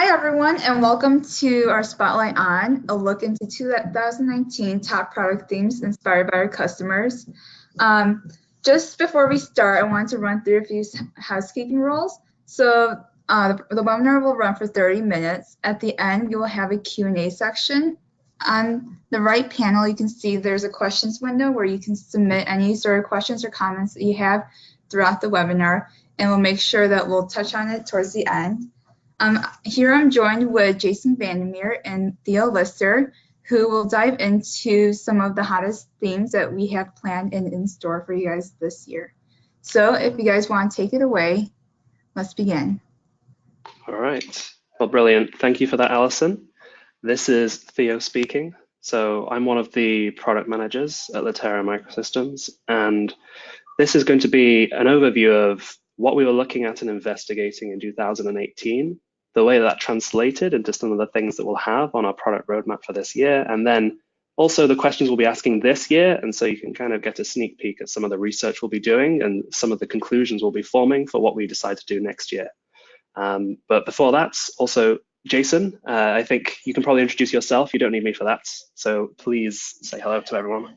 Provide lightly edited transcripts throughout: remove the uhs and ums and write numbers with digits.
Hi, everyone, and welcome to our Spotlight On, a look into 2019 top product themes inspired by our customers. Just before we start, I want to run through a few housekeeping rules. So the webinar will run for 30 minutes. At the end, you will have a Q&A section. On the right panel, you can see there's a questions window where you can submit any sort of questions or comments that you have throughout the webinar, and we'll make sure that we'll touch on it towards the end. Here I'm joined with Jason Vandermeer and Theo Lister, who will dive into some of the hottest themes that we have planned and in store for you guys this year. So if you guys want to take it away, let's begin. All right. Well, brilliant. Thank you for that, Alison. This is Theo speaking. So I'm one of the product managers at Latera Microsystems, and this is going to be an overview of what we were looking at and investigating in 2018, the way that translated into some of the things that we'll have on our product roadmap for this year, and then also the questions we'll be asking this year, and so you can kind of get a sneak peek at some of the research we'll be doing and some of the conclusions we'll be forming for what we decide to do next year. But before that, also, Jason, I think you can probably introduce yourself. You don't need me for that, so please say hello to everyone.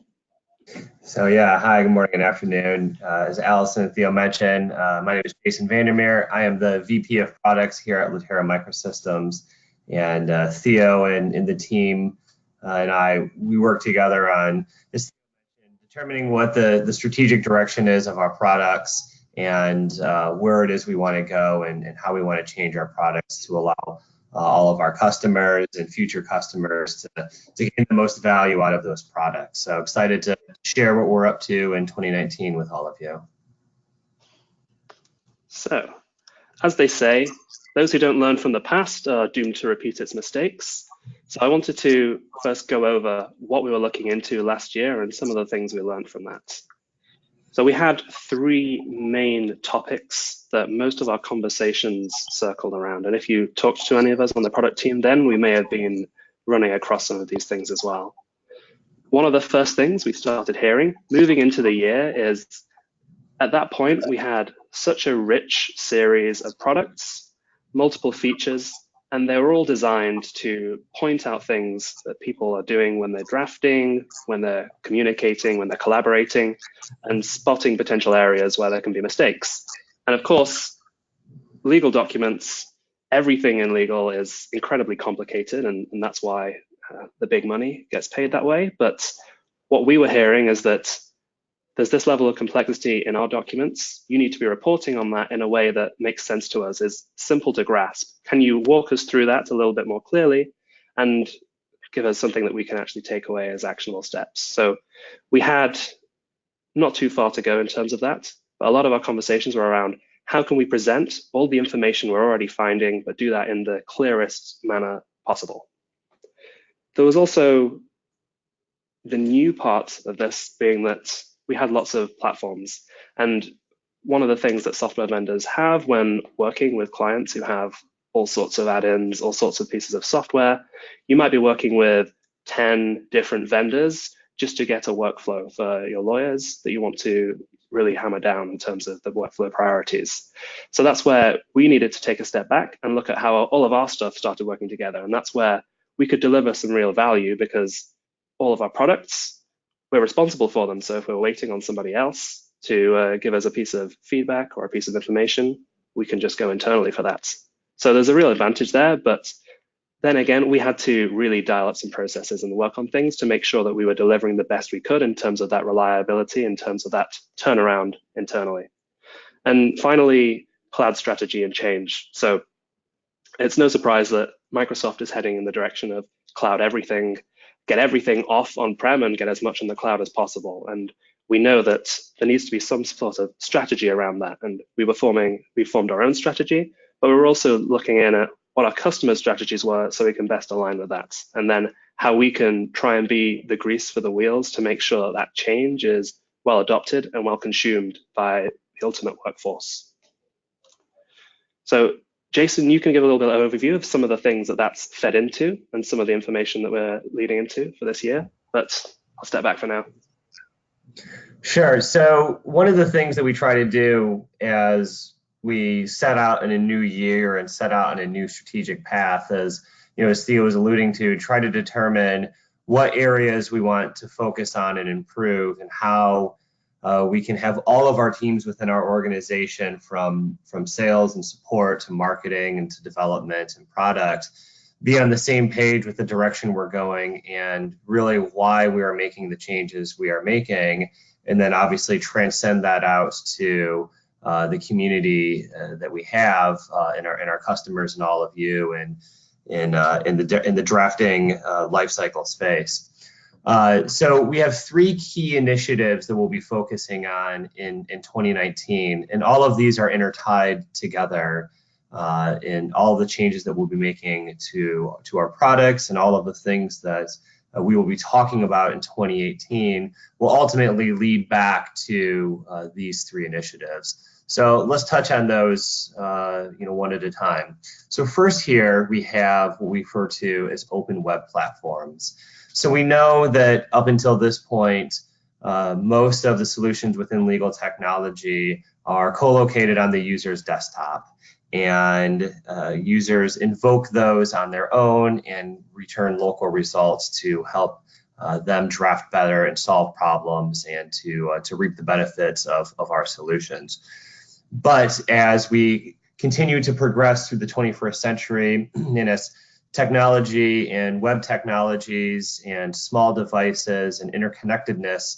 So yeah, hi, good morning and afternoon. As Alison and Theo mentioned, my name is Jason Vandermeer. I am the VP of Products here at Latera Microsystems, and Theo and the team and we work together on this, determining what the strategic direction is of our products and where it is we want to go and how we want to change our products to allow all of our customers and future customers to gain the most value out of those products. So excited to share what we're up to in 2019 with all of you. So, as they say, those who don't learn from the past are doomed to repeat its mistakes. So I wanted to first go over what we were looking into last year and some of the things we learned from that. So we had three main topics that most of our conversations circled around. And if you talked to any of us on the product team then, we may have been running across some of these things as well. One of the first things we started hearing moving into the year is, at that point, we had such a rich series of products, multiple features, and they were all designed to point out things that people are doing when they're drafting, when they're communicating, when they're collaborating, and spotting potential areas where there can be mistakes. And of course, legal documents, everything in legal is incredibly complicated, and that's why the big money gets paid that way. But what we were hearing is that there's this level of complexity in our documents. You need to be reporting on that in a way that makes sense to us, is simple to grasp. Can you walk us through that a little bit more clearly and give us something that we can actually take away as actionable steps? So we had not too far to go in terms of that, but a lot of our conversations were around how can we present all the information we're already finding, but do that in the clearest manner possible. There was also the new part of this being that we had lots of platforms. And one of the things that software vendors have when working with clients who have all sorts of add-ins, all sorts of pieces of software, you might be working with 10 different vendors just to get a workflow for your lawyers that you want to really hammer down in terms of the workflow priorities. So that's where we needed to take a step back and look at how all of our stuff started working together. And that's where we could deliver some real value, because all of our products, we're responsible for them. So if we're waiting on somebody else to give us a piece of feedback or a piece of information, we can just go internally for that. So there's a real advantage there, but then again, we had to really dial up some processes and work on things to make sure that we were delivering the best we could in terms of that reliability, in terms of that turnaround internally. And finally, cloud strategy and change. So it's no surprise that Microsoft is heading in the direction of cloud everything, get everything off on-prem and get as much in the cloud as possible. And we know that there needs to be some sort of strategy around that. And we formed our own strategy, but we were also looking in at what our customers' strategies were so we can best align with that. And then how we can try and be the grease for the wheels to make sure that that change is well adopted and well consumed by the ultimate workforce. So Jason, you can give a little bit of overview of some of the things that that's fed into and some of the information that we're leading into for this year, but I'll step back for now. Sure. So one of the things that we try to do as we set out in a new year and set out on a new strategic path, as as Theo was alluding to, try to determine what areas we want to focus on and improve, and how we can have all of our teams within our organization, from sales and support to marketing and to development and product, be on the same page with the direction we're going and really why we are making the changes we are making, and then obviously transcend that out to the community that we have in our customers and all of you, and in the drafting lifecycle space. So we have 3 key initiatives that we'll be focusing on in 2019, and all of these are intertied together in all the changes that we'll be making to our products, and all of the things that we will be talking about in 2018 will ultimately lead back to these 3 initiatives. So let's touch on those one at a time. So first here we have what we refer to as open web platforms. So we know that up until this point, most of the solutions within legal technology are co-located on the user's desktop, and users invoke those on their own and return local results to help them draft better and solve problems, and to reap the benefits of our solutions. But as we continue to progress through the 21st century, and as technology and web technologies and small devices and interconnectedness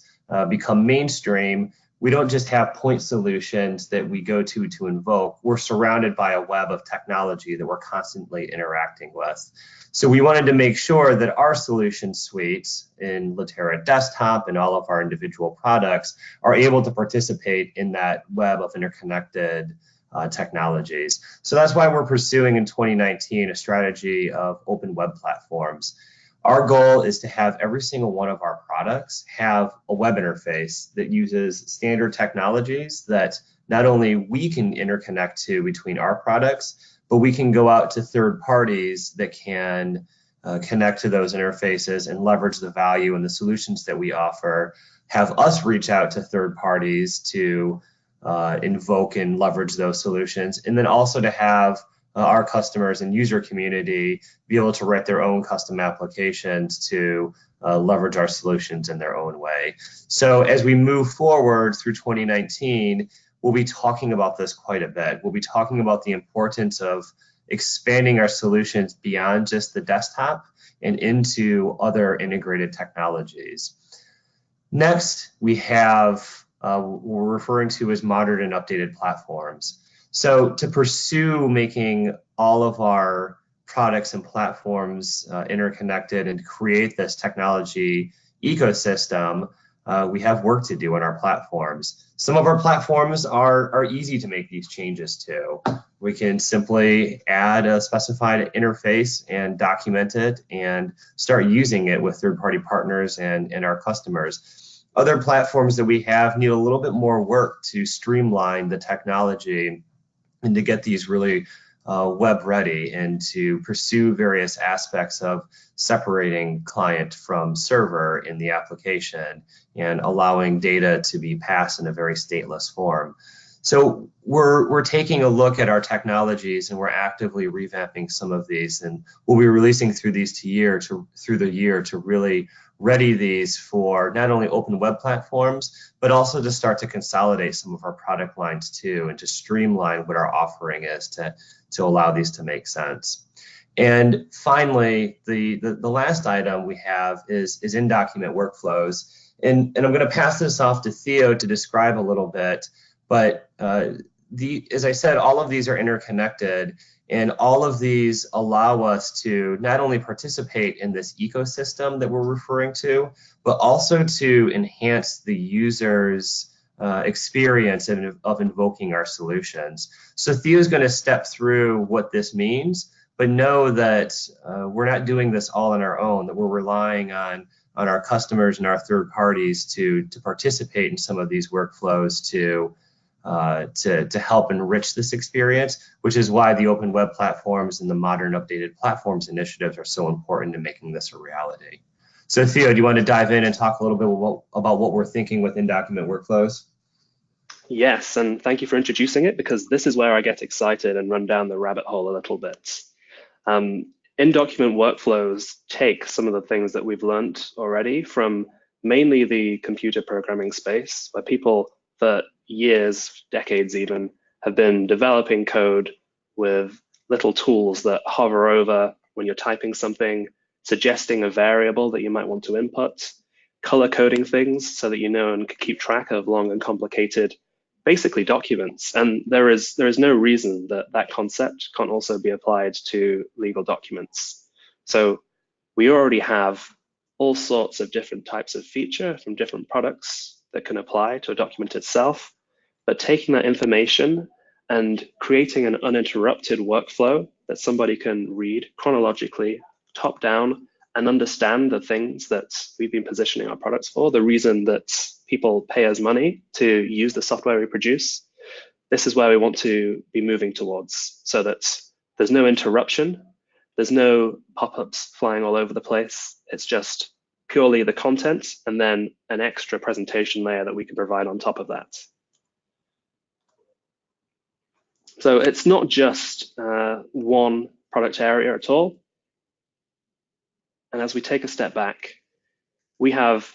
become mainstream, we don't just have point solutions that we go to invoke. We're surrounded by a web of technology that we're constantly interacting with. So we wanted to make sure that our solution suites in Litera Desktop and all of our individual products are able to participate in that web of interconnected technologies. So that's why we're pursuing in 2019 a strategy of open web platforms. Our goal is to have every single one of our products have a web interface that uses standard technologies that not only we can interconnect to between our products, but we can go out to third parties that can connect to those interfaces and leverage the value and the solutions that we offer, have us reach out to third parties to invoke and leverage those solutions, and then also to have our customers and user community be able to write their own custom applications to leverage our solutions in their own way. So as we move forward through 2019, we'll be talking about this quite a bit. We'll be talking about the importance of expanding our solutions beyond just the desktop and into other integrated technologies. Next, we have what we're referring to as modern and updated platforms. So to pursue making all of our products and platforms interconnected and create this technology ecosystem, we have work to do on our platforms. Some of our platforms are easy to make these changes to. We can simply add a specified interface and document it and start using it with third-party partners and our customers. Other platforms that we have need a little bit more work to streamline the technology and to get these really web ready, and to pursue various aspects of separating client from server in the application and allowing data to be passed in a very stateless form. So we're taking a look at our technologies, and we're actively revamping some of these, and we'll be releasing through the year to really ready these for not only open web platforms, but also to start to consolidate some of our product lines too, and to streamline what our offering is to allow these to make sense. And finally, the last item we have is in-document workflows. And I'm going to pass this off to Theo to describe a little bit, but as I said, all of these are interconnected, and all of these allow us to not only participate in this ecosystem that we're referring to, but also to enhance the user's experience of invoking our solutions. So Theo's going to step through what this means, but know that we're not doing this all on our own, that we're relying on our customers and our third parties to participate in some of these workflows to help enrich this experience, which is why the open web platforms and the modern updated platforms initiatives are so important in making this a reality. So Theo, do you want to dive in and talk a little bit about what we're thinking with in-document workflows? Yes, and thank you for introducing it because this is where I get excited and run down the rabbit hole a little bit. In-document workflows take some of the things that we've learned already from mainly the computer programming space, where people for years, decades even, have been developing code with little tools that hover over when you're typing something, suggesting a variable that you might want to input, color coding things so that you know and can keep track of long and complicated basically documents. And there is no reason that that concept can't also be applied to legal documents. So we already have all sorts of different types of feature from different products that can apply to a document itself, but taking that information and creating an uninterrupted workflow that somebody can read chronologically, top down, and understand the things that we've been positioning our products for, the reason that people pay us money to use the software we produce. This is where we want to be moving towards, so that there's no interruption, there's no pop-ups flying all over the place. It's just purely the content and then an extra presentation layer that we can provide on top of that. So it's not just one product area at all. And as we take a step back, we have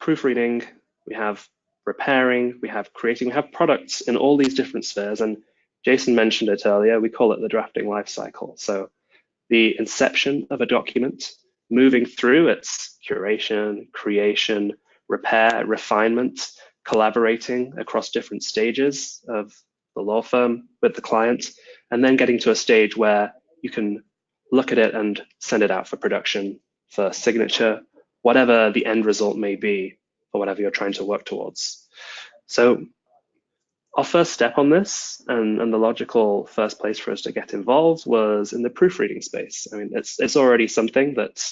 proofreading, we have repairing, we have creating, we have products in all these different spheres. And Jason mentioned it earlier, we call it the drafting lifecycle. So the inception of a document, moving through its curation, creation, repair, refinement, collaborating across different stages of the law firm with the client, and then getting to a stage where you can look at it and send it out for production, for signature, whatever the end result may be, or whatever you're trying to work towards. So our first step on this, and the logical first place for us to get involved, was in the proofreading space. I mean, it's already something that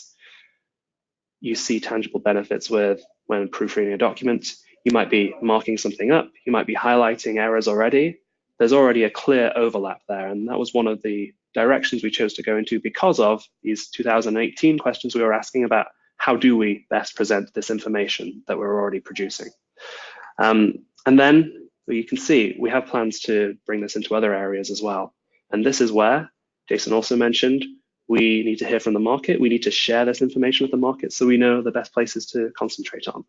you see tangible benefits with when proofreading a document. You might be marking something up, you might be highlighting errors already. There's already a clear overlap there, and that was one of the directions we chose to go into because of these 2018 questions we were asking about how do we best present this information that we're already producing. And then you can see we have plans to bring this into other areas as well. And this is where, Jason also mentioned, we need to hear from the market. We need to share this information with the market so we know the best places to concentrate on.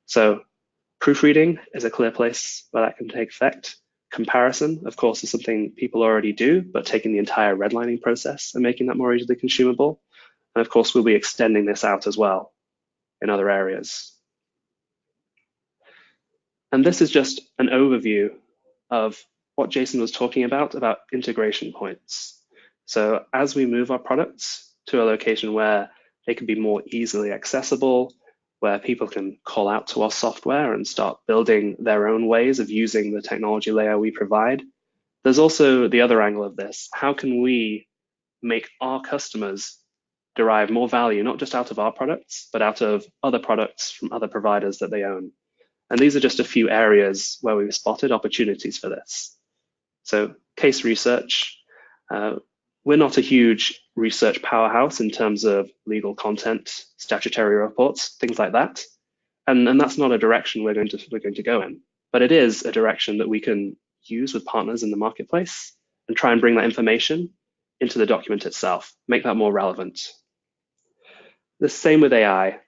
So proofreading is a clear place where that can take effect. Comparison, of course, is something people already do, but taking the entire redlining process and making that more easily consumable. And of course, we'll be extending this out as well in other areas. And this is just an overview of what Jason was talking about integration points. So as we move our products to a location where they can be more easily accessible, where people can call out to our software and start building their own ways of using the technology layer we provide, there's also the other angle of this. How can we make our customers derive more value, not just out of our products, but out of other products from other providers that they own? And these are just a few areas where we've spotted opportunities for this. So case research, we're not a huge research powerhouse in terms of legal content, statutory reports, things like that. And that's not a direction we're going to go in, but it is a direction that we can use with partners in the marketplace and try and bring that information into the document itself, make that more relevant. The same with AI.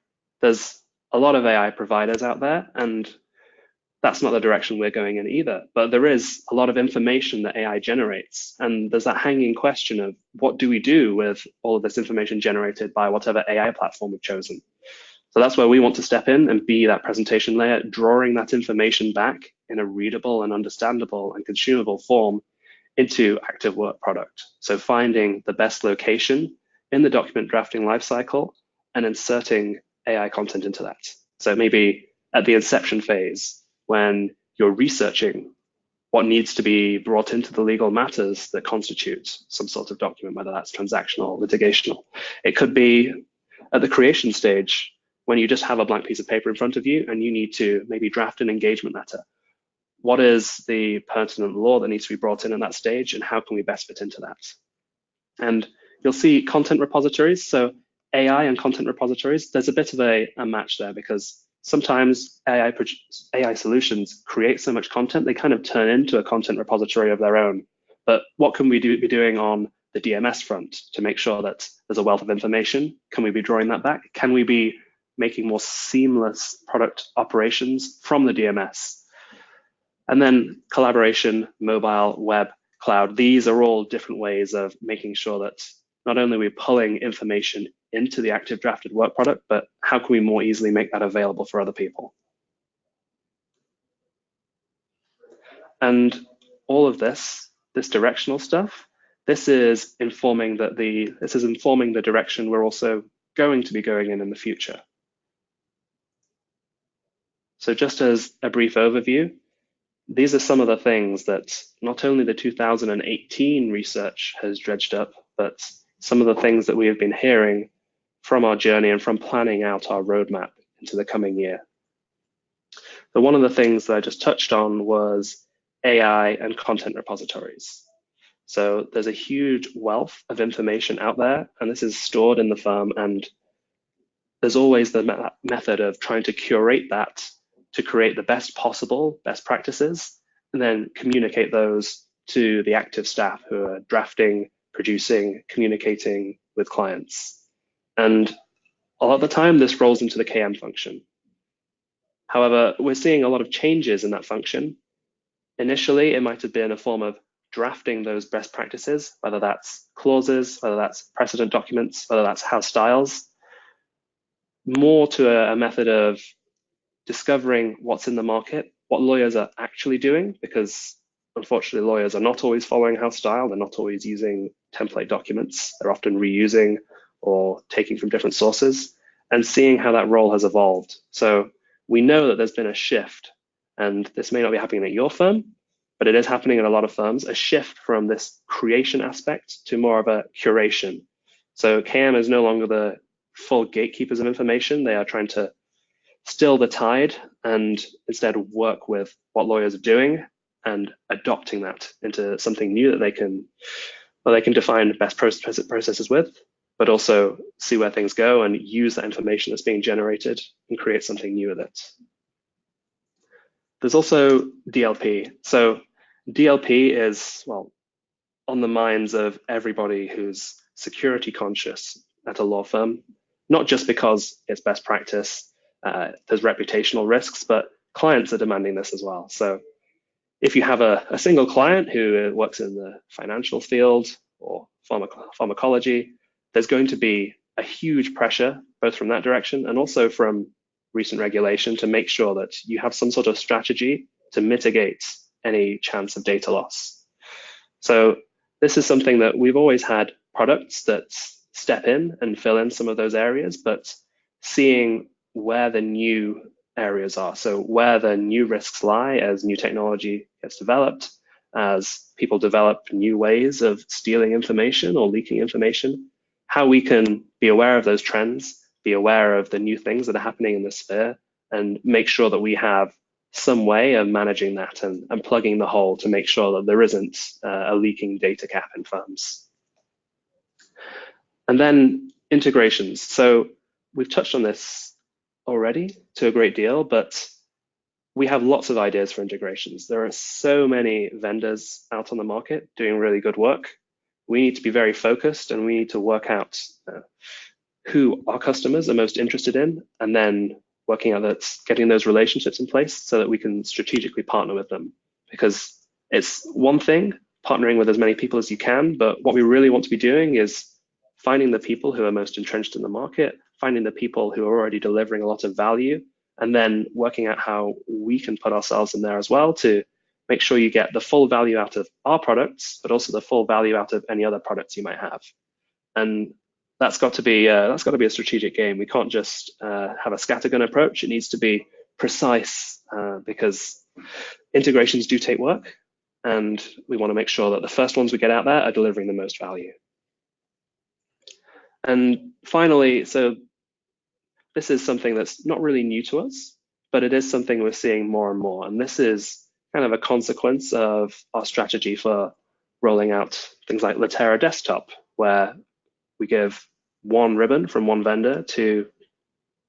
There's a lot of AI providers out there, and that's not the direction we're going in either. But there is a lot of information that AI generates, and there's that hanging question of what do we do with all of this information generated by whatever AI platform we've chosen. So that's where we want to step in and be that presentation layer, drawing that information back in a readable and understandable and consumable form into active work product. So finding the best location in the document drafting lifecycle and inserting AI content into that. So maybe at the inception phase, when you're researching what needs to be brought into the legal matters that constitute some sort of document, whether that's transactional, litigational. It could be at the creation stage, when you just have a blank piece of paper in front of you and you need to maybe draft an engagement letter. What is the pertinent law that needs to be brought in at that stage, and how can we best fit into that? And you'll see content repositories. So AI and content repositories, there's a bit of a match there because sometimes AI solutions create so much content, they kind of turn into a content repository of their own. But what can we be doing on the DMS front to make sure that there's a wealth of information? Can we be drawing that back? Can we be making more seamless product operations from the DMS? And then collaboration, mobile, web, cloud, these are all different ways of making sure that not only are we pulling information into the active drafted work product, but how can we more easily make that available for other people? And all of this directional stuff, this is informing the direction we're also going to be going in the future. So just as a brief overview, these are some of the things that not only the 2018 research has dredged up, but some of the things that we have been hearing from our journey and from planning out our roadmap into the coming year. So one of the things that I just touched on was AI and content repositories. So there's a huge wealth of information out there, and this is stored in the firm, and there's always the method of trying to curate that to create the best possible best practices, and then communicate those to the active staff who are drafting, producing, communicating with clients. And a lot of the time, this rolls into the KM function. However, we're seeing a lot of changes in that function. Initially, it might have been a form of drafting those best practices, whether that's clauses, whether that's precedent documents, whether that's house styles, more to a method of discovering what's in the market, what lawyers are actually doing, because unfortunately lawyers are not always following house style, they're not always using template documents, they're often reusing or taking from different sources, and seeing how that role has evolved. So we know that there's been a shift, and this may not be happening at your firm, but it is happening in a lot of firms, a shift from this creation aspect to more of a curation. So KM is no longer the full gatekeepers of information, they are trying to still the tide and instead work with what lawyers are doing and adopting that into something new that they can define best processes with, but also see where things go and use that information that's being generated and create something new with it. There's also DLP. So DLP is, well, on the minds of everybody who's security conscious at a law firm, not just because it's best practice, there's reputational risks, but clients are demanding this as well. So if you have a single client who works in the financial field or pharmacology, there's going to be a huge pressure, both from that direction and also from recent regulation, to make sure that you have some sort of strategy to mitigate any chance of data loss. So this is something that we've always had products that step in and fill in some of those areas, but seeing where the new areas are, so where the new risks lie as new technology gets developed, as people develop new ways of stealing information or leaking information, how we can be aware of those trends, be aware of the new things that are happening in the sphere, and make sure that we have some way of managing that and plugging the hole to make sure that there isn't a leaking data gap in firms. And then integrations. So we've touched on this already to a great deal, but we have lots of ideas for integrations. There are so many vendors out on the market doing really good work. We need to be very focused, and we need to work out who our customers are most interested in, and then working out that, getting those relationships in place so that we can strategically partner with them. Because it's one thing partnering with as many people as you can, but what we really want to be doing is finding the people who are most entrenched in the market, finding the people who are already delivering a lot of value, and then working out how we can put ourselves in there as well to make sure you get the full value out of our products, but also the full value out of any other products you might have. And that's got to be a strategic game. We can't just have a scattergun approach. It needs to be precise because integrations do take work, and we want to make sure that the first ones we get out there are delivering the most value. And finally, so this is something that's not really new to us, but it is something we're seeing more and more. And this is kind of a consequence of our strategy for rolling out things like Latera Desktop, where we give one ribbon from one vendor to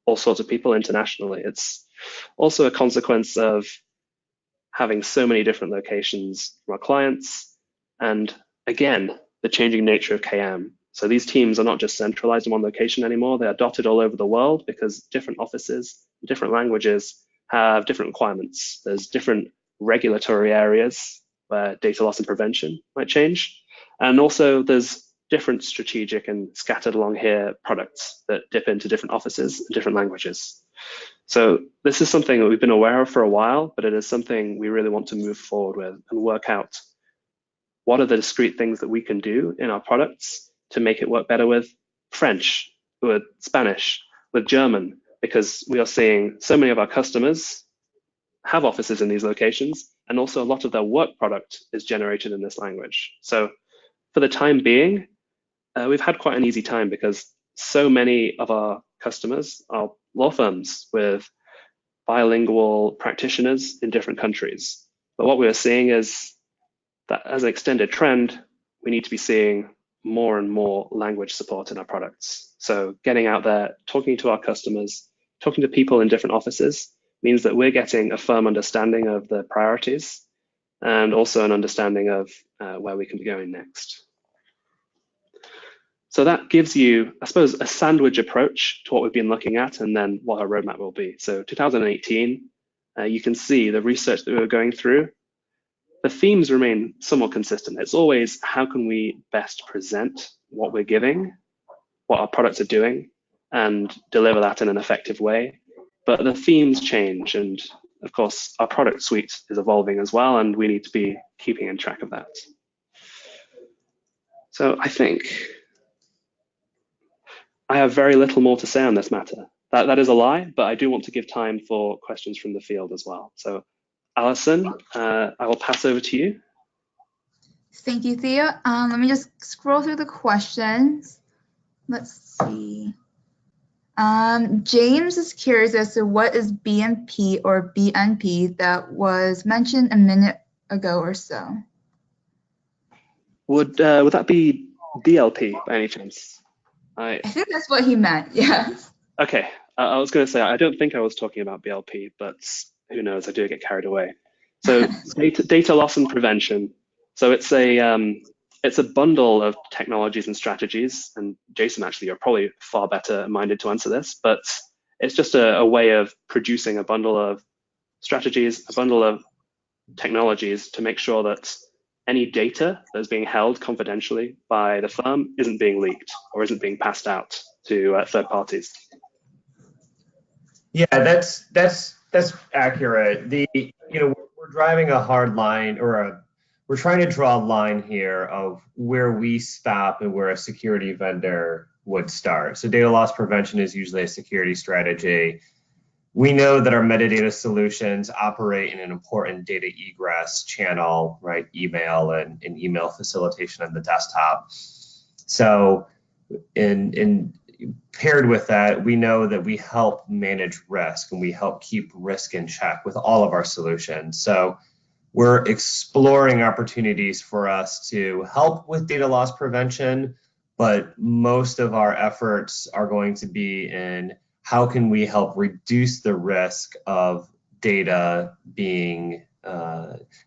all sorts of people internationally. It's also a consequence of having so many different locations from our clients, and again, the changing nature of KM. So these teams are not just centralized in one location anymore, they are dotted all over the world because different offices, different languages have different requirements. There's different regulatory areas where data loss and prevention might change. And also there's different strategic and scattered along here products that dip into different offices and different languages. So this is something that we've been aware of for a while, but it is something we really want to move forward with and work out what are the discrete things that we can do in our products to make it work better with French, with Spanish, with German, because we are seeing so many of our customers have offices in these locations, and also a lot of their work product is generated in this language. So for the time being, we've had quite an easy time because so many of our customers are law firms with bilingual practitioners in different countries. But what we are seeing is that as an extended trend, we need to be seeing more and more language support in our products. So getting out there, talking to our customers, talking to people in different offices means that we're getting a firm understanding of the priorities and also an understanding of where we can be going next. So that gives you, I suppose, a sandwich approach to what we've been looking at and then what our roadmap will be. So 2018, you can see the research that we were going through. The themes remain somewhat consistent. It's always how can we best present what we're giving, what our products are doing, and deliver that in an effective way. But the themes change, and of course, our product suite is evolving as well, and we need to be keeping in track of that. So I think I have very little more to say on this matter. That is a lie, but I do want to give time for questions from the field as well. So Alison, I will pass over to you. Thank you, Theo. Let me just scroll through the questions. Let's see. James is curious as to what is BMP or BNP that was mentioned a minute ago or so. Would that be DLP by any chance? I think that's what he meant, yeah. Okay, I was going to say, I don't think I was talking about BLP, but who knows, I do get carried away. So data loss and prevention. So it's a bundle of technologies and strategies. And Jason, actually, you're probably far better minded to answer this, but it's just a way of producing a bundle of strategies, a bundle of technologies to make sure that any data that is being held confidentially by the firm isn't being leaked or isn't being passed out to third parties. Yeah, that's accurate. We're driving a hard line, or we're trying to draw a line here of where we stop and where a security vendor would start. So data loss prevention is usually a security strategy. We know that our metadata solutions operate in an important data egress channel, right? Email and email facilitation on the desktop. So in paired with that, we know that we help manage risk and we help keep risk in check with all of our solutions. So we're exploring opportunities for us to help with data loss prevention, but most of our efforts are going to be in how can we help reduce the risk of data being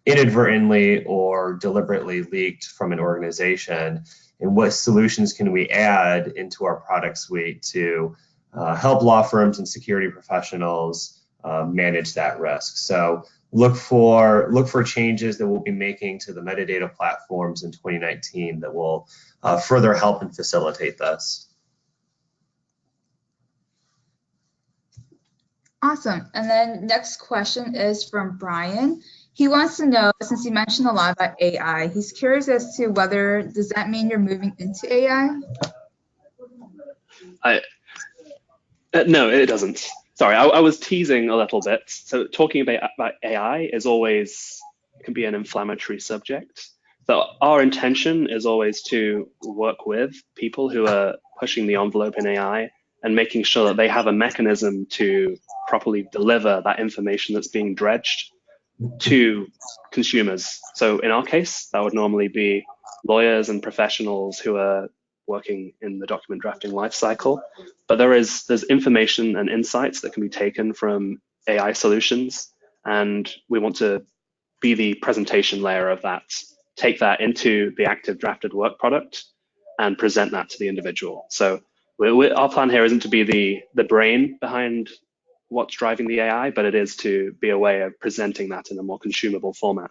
inadvertently or deliberately leaked from an organization, and what solutions can we add into our product suite to help law firms and security professionals manage that risk. So look for changes that we'll be making to the metadata platforms in 2019 that will further help and facilitate this. Awesome. And then next question is from Brian. He wants to know, since you mentioned a lot about AI, he's curious as to whether, does that mean you're moving into AI? No, it doesn't. Sorry, I was teasing a little bit. So talking about AI is always, can be an inflammatory subject. So our intention is always to work with people who are pushing the envelope in AI and making sure that they have a mechanism to properly deliver that information that's being dredged to consumers. So in our case, that would normally be lawyers and professionals who are working in the document drafting lifecycle. But there's information and insights that can be taken from AI solutions, and we want to be the presentation layer of that, take that into the active drafted work product and present that to the individual. So our plan here isn't to be the brain behind what's driving the AI, but it is to be a way of presenting that in a more consumable format.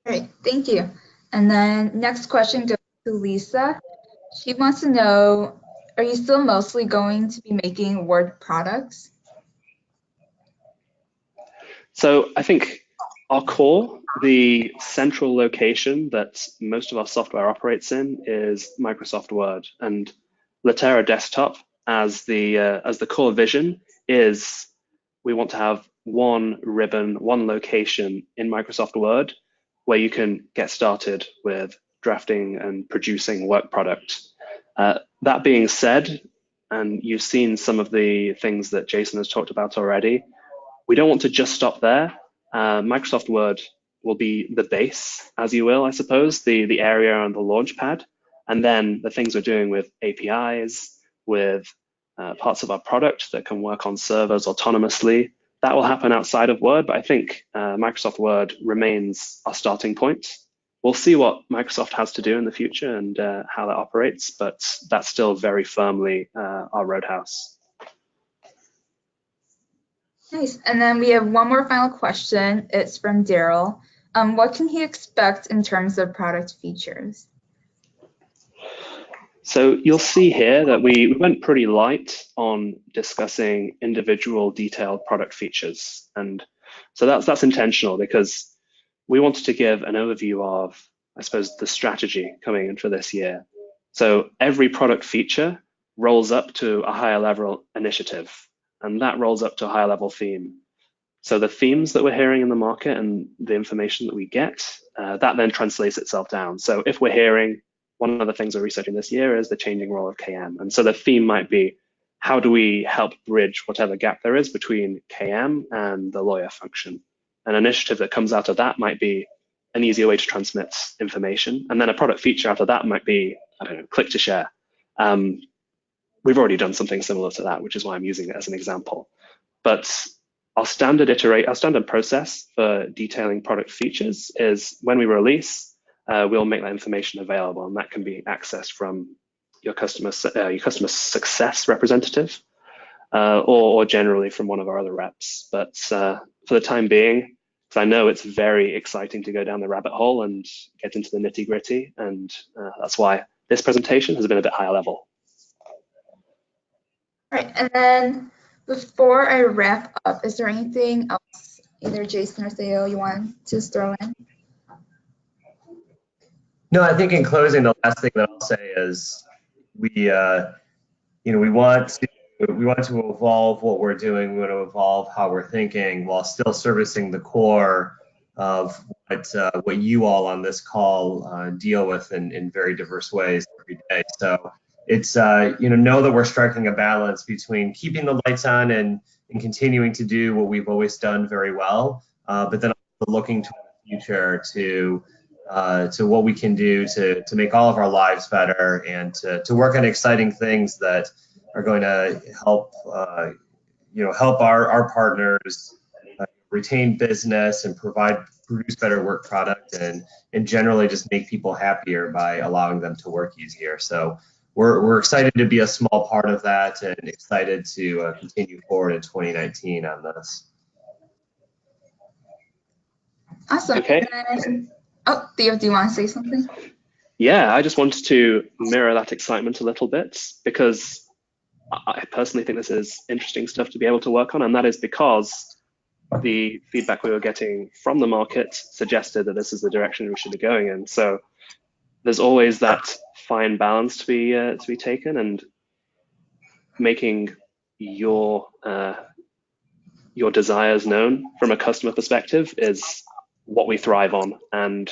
Great, thank you. And then next question goes to Lisa. She wants to know, are you still mostly going to be making Word products? So I think our core, the central location that most of our software operates in, is Microsoft Word, and Latera Desktop as the core vision is we want to have one ribbon, one location in Microsoft Word where you can get started with drafting and producing work product. That being said, and you've seen some of the things that Jason has talked about already, we don't want to just stop there. Microsoft Word will be the base, as you will, I suppose, the area and the launch pad. And then the things we're doing with APIs, with parts of our product that can work on servers autonomously, that will happen outside of Word. But I think Microsoft Word remains our starting point. We'll see what Microsoft has to do in the future and how that operates, but that's still very firmly our roadhouse. Nice. And then we have one more final question. It's from Daryl. What can he expect in terms of product features? So you'll see here that we went pretty light on discussing individual detailed product features. And so that's intentional because we wanted to give an overview of, I suppose, the strategy coming in for this year. So every product feature rolls up to a higher level initiative, and that rolls up to a higher level theme. So the themes that we're hearing in the market and the information that we get, that then translates itself down. So if we're hearing, one of the things we're researching this year is the changing role of KM. And so the theme might be, how do we help bridge whatever gap there is between KM and the lawyer function? An initiative that comes out of that might be an easier way to transmit information. And then a product feature out of that might be, I don't know, click to share. We've already done something similar to that, which is why I'm using it as an example. But our standard process for detailing product features is when we release, we'll make that information available, and that can be accessed from your customer success representative or generally from one of our other reps. But for the time being, because I know it's very exciting to go down the rabbit hole and get into the nitty gritty, and that's why this presentation has been a bit higher level. All right, and then before I wrap up, is there anything else, either Jason or Theo, you want to throw in? No, I think in closing, the last thing that I'll say is we want to evolve what we're doing. We want to evolve how we're thinking while still servicing the core of what you all on this call deal with in very diverse ways every day. So it's know that we're striking a balance between keeping the lights on and continuing to do what we've always done very well, but then also looking to the future to what we can do to make all of our lives better and to work on exciting things that are going to help help our partners retain business and produce better work product and generally just make people happier by allowing them to work easier. So we're excited to be a small part of that and excited to continue forward in 2019 on this. Awesome. Okay. Oh, Theo, do you want to say something? Yeah, I just wanted to mirror that excitement a little bit because I personally think this is interesting stuff to be able to work on, and that is because the feedback we were getting from the market suggested that this is the direction we should be going in. So there's always that fine balance to be taken, and making your desires known from a customer perspective is what we thrive on. And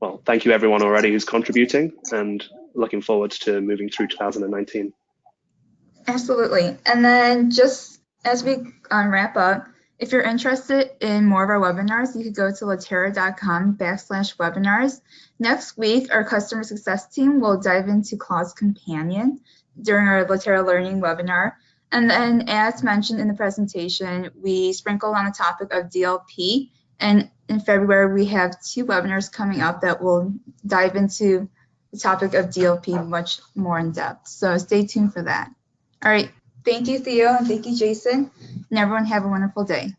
well, thank you everyone already who's contributing, and looking forward to moving through 2019. Absolutely. And then just as we wrap up, If you're interested in more of our webinars, you could go to latera.com/webinars. Next week, our customer success team will dive into Clause Companion during our Latera Learning webinar. And then, as mentioned in the presentation, we sprinkled on the topic of DLP. And in February, we have 2 webinars coming up that will dive into the topic of DLP much more in depth. So stay tuned for that. All right. Thank you, Theo, and thank you, Jason. And everyone have a wonderful day.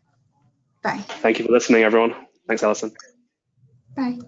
Bye. Thank you for listening, everyone. Thanks, Alison. Bye.